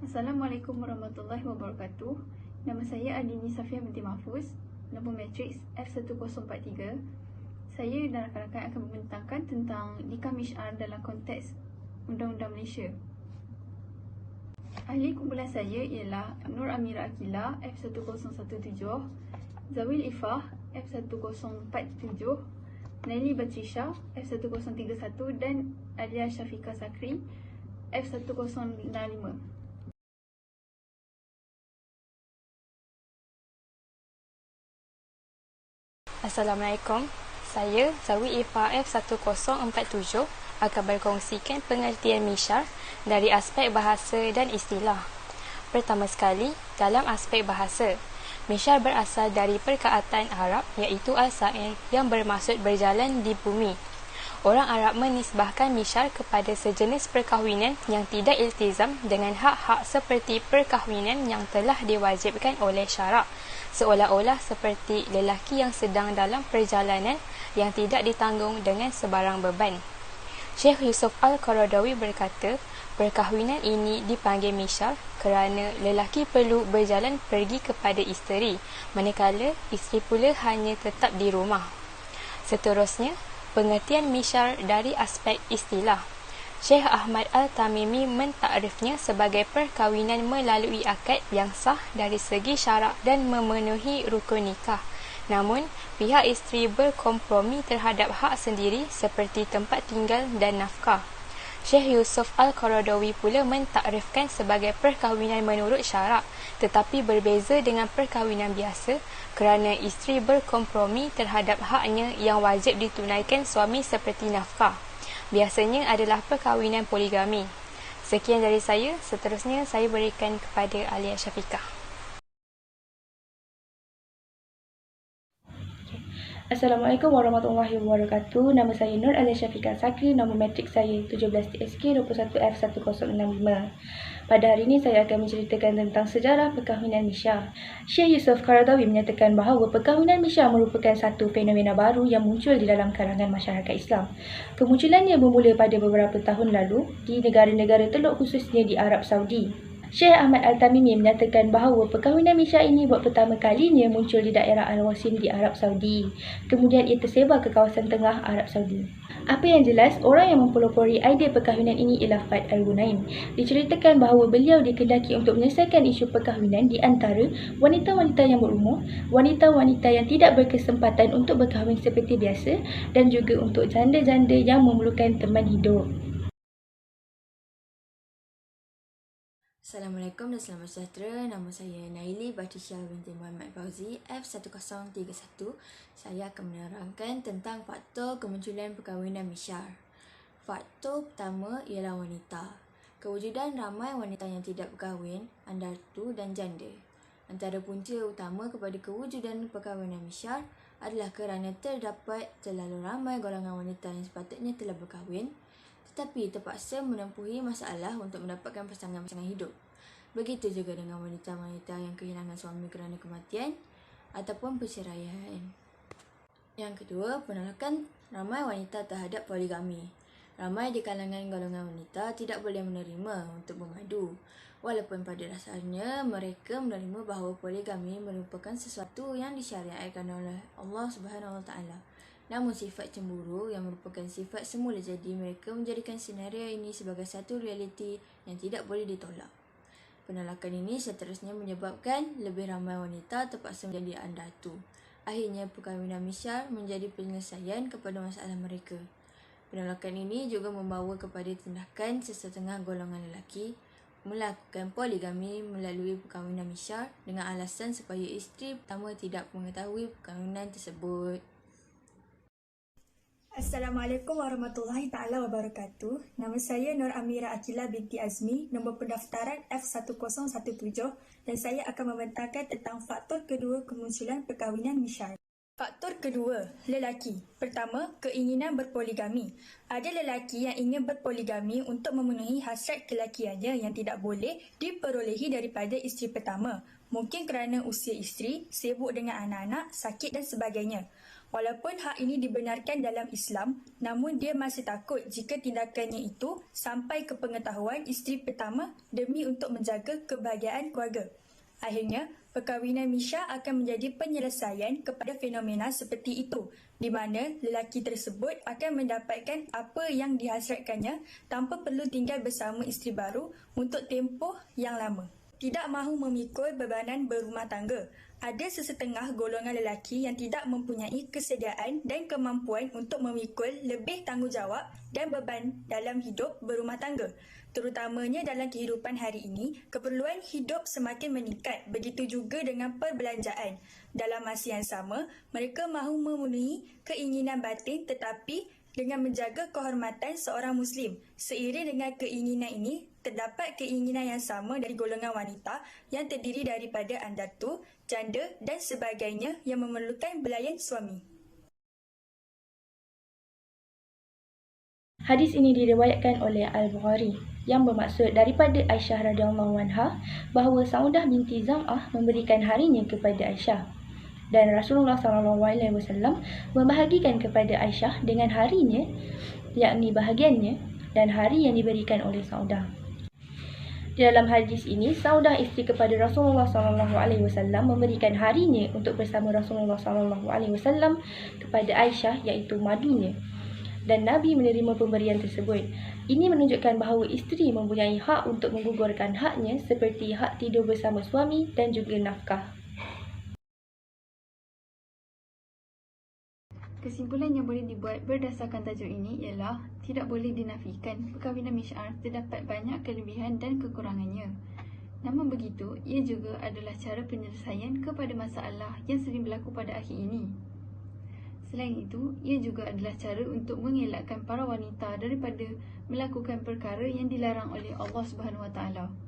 Assalamualaikum warahmatullahi wabarakatuh. Nama saya Adini Safia binti Mahfuz, nombor matriks F1043. Saya dan rakan-rakan akan membentangkan tentang nikah misyar dalam konteks Undang-Undang Malaysia. Ahli kumpulan saya ialah Nur Amira Akila F1017, Zawil Ifah F1047, Nelly Batrisha F1031 dan Alia Syafiqah Sakri F1065. Assalamualaikum, saya Zawi Ifa F1047 akan berkongsikan pengertian misyar dari aspek bahasa dan istilah. Pertama sekali, dalam aspek bahasa, misyar berasal dari perkataan Arab iaitu al-sa'ir yang bermaksud berjalan di bumi. Orang Arab menisbahkan misyar kepada sejenis perkahwinan yang tidak iltizam dengan hak-hak seperti perkahwinan yang telah diwajibkan oleh syarak, seolah-olah seperti lelaki yang sedang dalam perjalanan yang tidak ditanggung dengan sebarang beban. Syekh Yusuf Al-Qaradawi berkata, perkahwinan ini dipanggil misyar kerana lelaki perlu berjalan pergi kepada isteri, manakala isteri pula hanya tetap di rumah. Seterusnya, pengertian misyar dari aspek istilah. Syekh Ahmad Al-Tamimi mentakrifnya sebagai perkahwinan melalui akad yang sah dari segi syarak dan memenuhi rukun nikah. Namun, pihak isteri berkompromi terhadap hak sendiri seperti tempat tinggal dan nafkah. Syekh Yusuf Al-Qaradawi pula mentakrifkan sebagai perkahwinan menurut syarak, tetapi berbeza dengan perkahwinan biasa kerana isteri berkompromi terhadap haknya yang wajib ditunaikan suami seperti nafkah. Biasanya adalah perkahwinan poligami. Sekian dari saya, seterusnya saya berikan kepada Alia Syafiqah. Assalamualaikum warahmatullahi wabarakatuh. Nama saya Nur Alia Syafiqah Sakri, nombor matriks saya 17TSK 21F1065. Pada hari ini saya akan menceritakan tentang sejarah perkahwinan misyar. Syekh Yusuf Qaradawi menyatakan bahawa perkahwinan misyar merupakan satu fenomena baru yang muncul di dalam kalangan masyarakat Islam. Kemunculannya bermula pada beberapa tahun lalu di negara-negara Teluk, khususnya di Arab Saudi. Syekh Ahmad Al-Tamimi menyatakan bahawa perkahwinan misyar ini buat pertama kalinya muncul di daerah Al-Wasim di Arab Saudi. Kemudian ia tersebar ke kawasan tengah Arab Saudi. Apa yang jelas, orang yang mempelopori idea perkahwinan ini ialah Fad Al-Ghunaim. Diceritakan bahawa beliau dikehendaki untuk menyelesaikan isu perkahwinan di antara wanita-wanita yang berumur, wanita-wanita yang tidak berkesempatan untuk berkahwin seperti biasa dan juga untuk janda-janda yang memerlukan teman hidup. Assalamualaikum dan selamat sejahtera. Nama saya Naili Batrisha binti Muhammad Fauzi F1031. Saya akan menerangkan tentang faktor kemunculan perkahwinan misyar. Faktor pertama ialah wanita. Kewujudan ramai wanita yang tidak berkahwin, andartu dan janda. Antara punca utama kepada kewujudan perkahwinan misyar adalah kerana terdapat terlalu ramai golongan wanita yang sepatutnya telah berkahwin tetapi terpaksa menempuhi masalah untuk mendapatkan pasangan-pasangan hidup. Begitu juga dengan wanita-wanita yang kehilangan suami kerana kematian ataupun perceraian. Yang kedua, penolakan ramai wanita terhadap poligami. Ramai di kalangan golongan wanita tidak boleh menerima untuk bermadu. Walaupun pada dasarnya mereka menerima bahawa poligami merupakan sesuatu yang disyariatkan oleh Allah Subhanahu Wa Taala. Namun sifat cemburu yang merupakan sifat semula jadi mereka menjadikan senario ini sebagai satu realiti yang tidak boleh ditolak. Penolakan ini seterusnya menyebabkan lebih ramai wanita terpaksa menjadi andatu. Akhirnya perkahwinan misyar menjadi penyelesaian kepada masalah mereka. Penolakan ini juga membawa kepada tindakan sesetengah golongan lelaki melakukan poligami melalui perkahwinan misyar dengan alasan supaya isteri pertama tidak mengetahui perkahwinan tersebut. Assalamualaikum warahmatullahi taala wabarakatuh. Nama saya Nur Amira Akila binti Azmi, nombor pendaftaran F1017 dan saya akan membentangkan tentang faktor kedua kemunculan perkahwinan misyar. Faktor kedua, lelaki. Pertama, keinginan berpoligami. Ada lelaki yang ingin berpoligami untuk memenuhi hasrat kelakiannya yang tidak boleh diperolehi daripada isteri pertama. Mungkin kerana usia isteri, sibuk dengan anak-anak, sakit dan sebagainya. Walaupun hak ini dibenarkan dalam Islam, namun dia masih takut jika tindakannya itu sampai ke pengetahuan isteri pertama demi untuk menjaga kebahagiaan keluarga. Akhirnya, perkahwinan Misha akan menjadi penyelesaian kepada fenomena seperti itu, di mana lelaki tersebut akan mendapatkan apa yang dihasratkannya tanpa perlu tinggal bersama isteri baru untuk tempoh yang lama. Tidak mahu memikul bebanan berumah tangga. Ada sesetengah golongan lelaki yang tidak mempunyai kesediaan dan kemampuan untuk memikul lebih tanggungjawab dan beban dalam hidup berumah tangga. Terutamanya dalam kehidupan hari ini, keperluan hidup semakin meningkat, begitu juga dengan perbelanjaan. Dalam masa yang sama, mereka mahu memenuhi keinginan batin tetapi dengan menjaga kehormatan seorang Muslim. Seiring dengan keinginan ini, terdapat keinginan yang sama dari golongan wanita yang terdiri daripada andatu, janda dan sebagainya yang memerlukan belayan suami. Hadis ini diriwayatkan oleh Al-Bukhari yang bermaksud daripada Aisyah radhiyallahu anha bahawa Saudah binti Zam'ah memberikan harinya kepada Aisyah. Dan Rasulullah SAW membahagikan kepada Aisyah dengan harinya, yakni bahagiannya dan hari yang diberikan oleh Saudah. Di dalam hadis ini, Saudah isteri kepada Rasulullah SAW memberikan harinya untuk bersama Rasulullah SAW kepada Aisyah, iaitu madunya. Dan Nabi menerima pemberian tersebut. Ini menunjukkan bahawa isteri mempunyai hak untuk menggugurkan haknya seperti hak tidur bersama suami dan juga nafkah. Kesimpulan yang boleh dibuat berdasarkan tajuk ini ialah tidak boleh dinafikan perkahwinan misyar terdapat banyak kelebihan dan kekurangannya. Namun begitu, ia juga adalah cara penyelesaian kepada masalah yang sering berlaku pada akhir ini. Selain itu, ia juga adalah cara untuk mengelakkan para wanita daripada melakukan perkara yang dilarang oleh Allah Subhanahu Wa Taala.